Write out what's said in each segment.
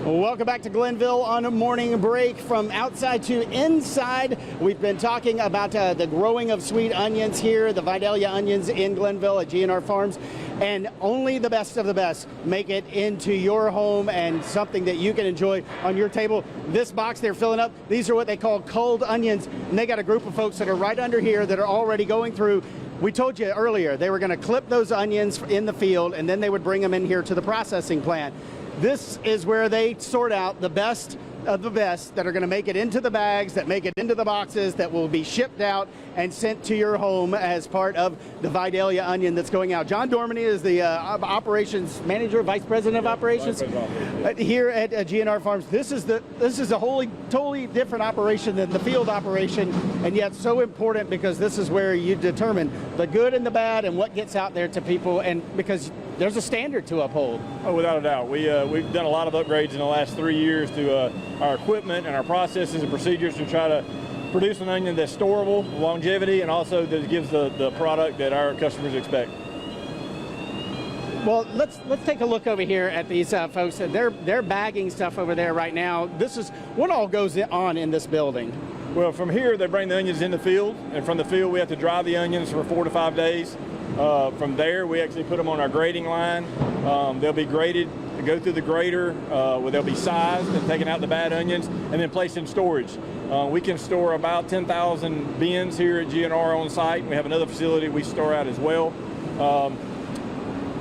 Welcome back to Glenville on a morning break. From outside to inside, we've been talking about the growing of sweet onions here, the Vidalia onions in Glenville at GNR Farms, and only the best of the best make it into your home and something that you can enjoy on your table. This box they're filling up, these are what they call culled onions, and they got a group of folks that are right under here that are already going through. We told you earlier they were going to clip those onions in the field, and then they would bring them in here to the processing plant. This is where they sort out the best of the best that are going to make it into the bags, that make it into the boxes, that will be shipped out and sent to your home as part of the Vidalia onion that's going out. John Dormany is the operations manager, vice president of operations here at GNR Farms. This is a totally different operation than the field operation, and yet so important because this is where you determine the good and the bad and what gets out there to people, and because there's a standard to uphold. Oh, without a doubt. We've done a lot of upgrades in the last 3 years to our equipment and our processes and procedures to try to produce an onion that's storable, longevity, and also that gives the product that our customers expect. Well, let's take a look over here at these folks. They're bagging stuff over there right now. This is what all goes on in this building. Well, from here they bring the onions in the field, and from the field we have to dry the onions for 4 to 5 days. From there, we actually put them on our grading line. They'll be graded, go through the grader, where they'll be sized and taken out the bad onions, and then placed in storage. We can store about 10,000 bins here at GNR on site. We have another facility we store out as well.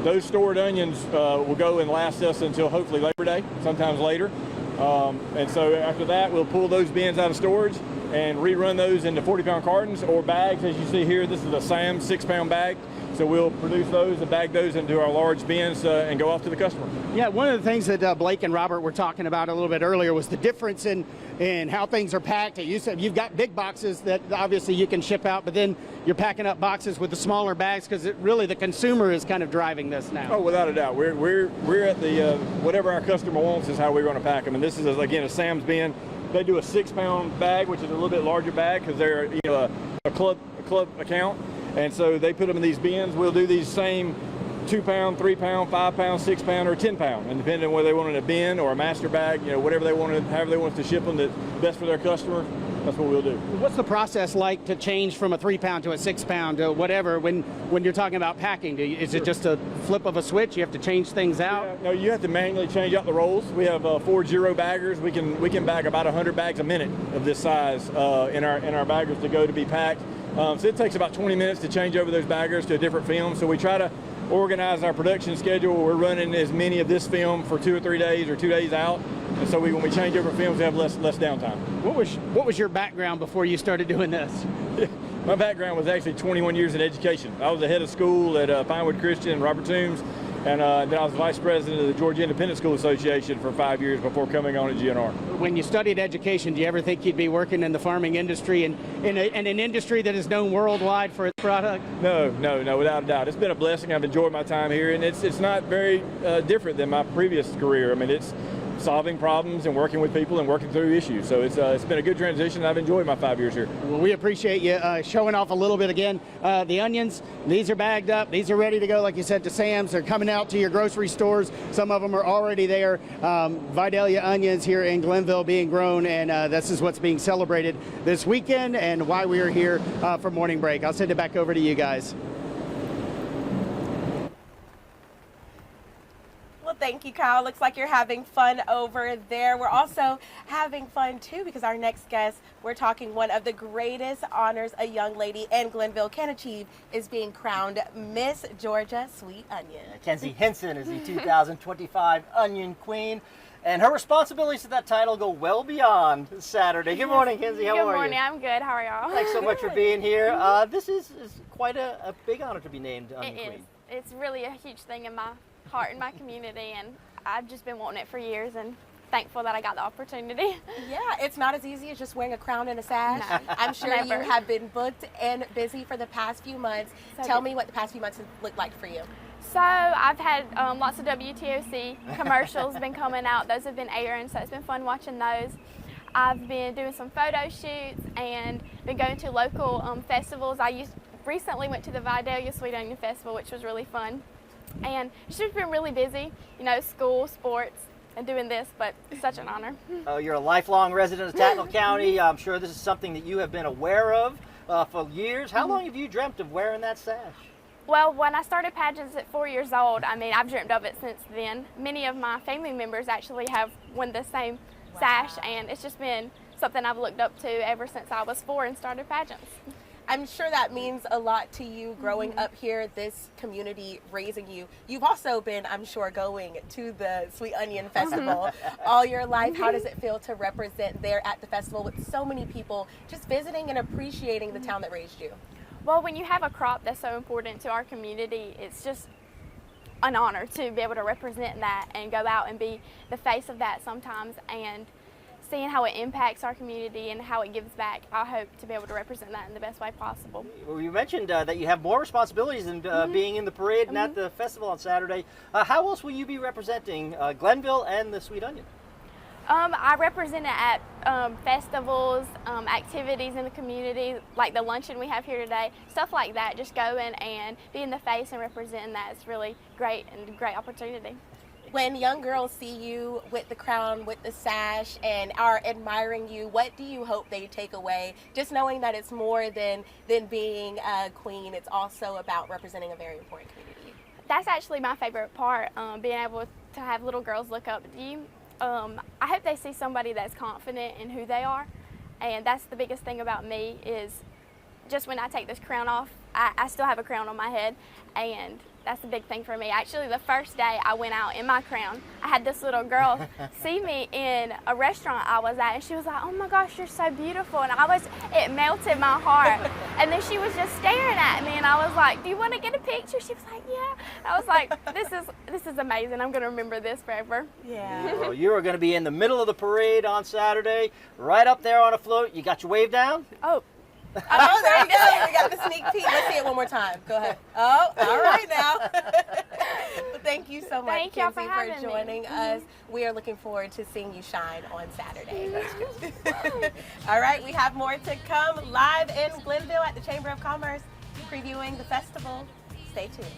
Those stored onions will go and last us until hopefully Labor Day, sometimes later. And so after that, we'll pull those bins out of storage and rerun those into 40-pound cartons or bags. As you see here, this is a Sam's 6-pound bag. So we'll produce those and bag those into our large bins and go off to the customer. Yeah, one of the things that Blake and Robert were talking about a little bit earlier was the difference in how things are packed. You said you've got big boxes that obviously you can ship out, but then you're packing up boxes with the smaller bags because really the consumer is kind of driving this now. Oh, without a doubt. We're at the whatever our customer wants is how we're going to pack them. And this is again a Sam's bin. They do a 6-pound bag, which is a little bit larger bag because they're a club account. And so they put them in these bins. We'll do these same 2-pound, 3-pound, 5-pound, 6-pound, or 10-pound, and depending on whether they want it in a bin or a master bag, whatever they wanted, however they want us to ship them that's best for their customer, that's what we'll do. What's the process like to change from a 3-pound to a 6-pound to whatever when you're talking about packing? Is it just a flip of a switch? You have to change things out? Yeah, no, you have to manually change out the rolls. We have 4 Giro baggers. We can bag about 100 bags a minute of this size in our baggers to go to be packed. So it takes about 20 minutes to change over those baggers to a different film. So we try to organize our production schedule. We're running as many of this film for 2 or 3 days or 2 days out. And so when we change over films, we have less downtime. What was your background before you started doing this? My background was actually 21 years in education. I was the head of school at Pinewood Christian and Robert Toombs. And then I was vice president of the Georgia Independent School Association for 5 years before coming on at GNR. When you studied education, do you ever think you'd be working in the farming industry and in an industry that is known worldwide for its product? No, without a doubt. It's been a blessing. I've enjoyed my time here, and it's not very different than my previous career. I mean, it's solving problems and working with people and working through issues. So it's been a good transition. I've enjoyed my 5 years here. Well, we appreciate you showing off a little bit again. The onions, these are bagged up. These are ready to go, like you said, to Sam's. They're coming out to your grocery stores. Some of them are already there. Vidalia onions here in Glenville being grown, and this is what's being celebrated this weekend and why we are here for Morning Break. I'll send it back over to you guys. Thank you, Kyle. Looks like you're having fun over there. We're also having fun, too, because our next guest, we're talking one of the greatest honors a young lady in Glenville can achieve is being crowned Miss Georgia Sweet Onion. Kenzie Henson is the 2025 Onion Queen, and her responsibilities to that title go well beyond Saturday. Good morning, Kenzie. How are you? Good morning. I'm good. How are y'all? Thanks so much for being here. This is quite a big honor to be named Onion Queen. It is. It's really a huge thing in my heart and my community, and I've just been wanting it for years and thankful that I got the opportunity. Yeah, it's not as easy as just wearing a crown and a sash. No, I'm sure never. you have been booked and busy for the past few months. So Tell busy. me what the past few months have looked like for you. So I've had lots of WTOC commercials been coming out. Those have been airing, so it's been fun watching those. I've been doing some photo shoots and been going to local festivals. Recently went to the Vidalia Sweet Onion Festival, which was really fun. And it's just been really busy, school, sports, and doing this, but it's such an honor. You're a lifelong resident of Tattnall County. I'm sure this is something that you have been aware of for years. How long have you dreamt of wearing that sash? Well, when I started pageants at 4 years old, I mean, I've dreamt of it since then. Many of my family members actually have worn the same sash, and it's just been something I've looked up to ever since I was 4 and started pageants. I'm sure that means a lot to you growing up here, this community raising you. You've also been, I'm sure, going to the Sweet Onion Festival all your life. How does it feel to represent there at the festival with so many people just visiting and appreciating the town that raised you? Well, when you have a crop that's so important to our community, it's just an honor to be able to represent that and go out and be the face of that sometimes, and seeing how it impacts our community and how it gives back. I hope to be able to represent that in the best way possible. Well, you mentioned that you have more responsibilities than being in the parade and at the festival on Saturday. How else will you be representing Glenville and the Sweet Onion? I represent it at festivals, activities in the community, like the luncheon we have here today, stuff like that. Just going and being the face and representing that is really great and a great opportunity. When young girls see you with the crown, with the sash, and are admiring you, what do you hope they take away? Just knowing that it's more than being a queen, it's also about representing a very important community. That's actually my favorite part, being able to have little girls look up to you. I hope they see somebody that's confident in who they are, and that's the biggest thing about me is just when I take this crown off, I still have a crown on my head, and that's a big thing for me. Actually, the first day I went out in my crown, I had this little girl see me in a restaurant I was at, and she was like, "Oh my gosh, you're so beautiful," and it melted my heart. And then she was just staring at me, and I was like, "Do you want to get a picture?" She was like, "Yeah." I was like, this is amazing. I'm going to remember this forever. Yeah. Well, you are going to be in the middle of the parade on Saturday, right up there on a float. You got your wave down? Oh. Oh, there you go. We got the sneak peek. Let's see it one more time. Go ahead. Oh, all right now. Well, thank you so much, Thank y'all Kenzie, for having me. joining us. We are looking forward to seeing you shine on Saturday. All right, we have more to come live in Glenville at the Chamber of Commerce, previewing the festival. Stay tuned.